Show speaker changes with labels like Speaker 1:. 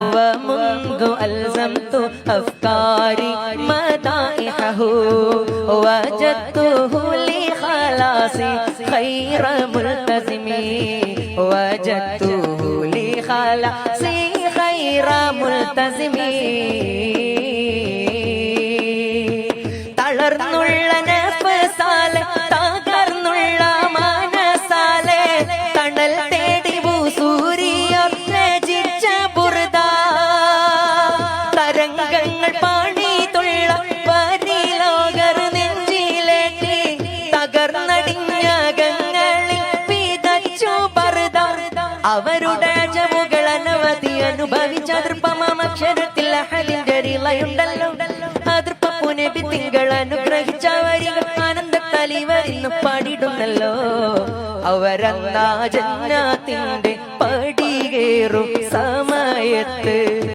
Speaker 1: ومنذ ألزمت أفكاري مدائحه وجدته لخلاصي خير ملتزم وجدته لخلاصي خير ملتزم തളർന്നുള്ള നഫ്സാലെ തകർന്നുള്ള മനസാലെ തണൽ തേടി സൂര്യ രചിച്ച ബുർദ തരംഗങ്ങൾ പാടിത്തുള്ള പരിലോകർ നെഞ്ചിലേറ്റി തകർന്നടിഞ്ഞകങ്ങളിൽ വിതച്ചു പർദ അവരുടെ അജവുകൾ അനവധി അനുഭവിച്ച തൃപ്പമക്ഷരത്തിൽ അഹലിന്റെ റിളയുണ്ടല്ലോ നബി തിങ്കൾ അനുഗ്രഹിച്ച വരികൾ ആനന്ദ തലിവരിന്നു പാടിടുന്നല്ലോ അവരന്നാ ജന്നാത്തിന്റെ പടികേറും സമയത്ത്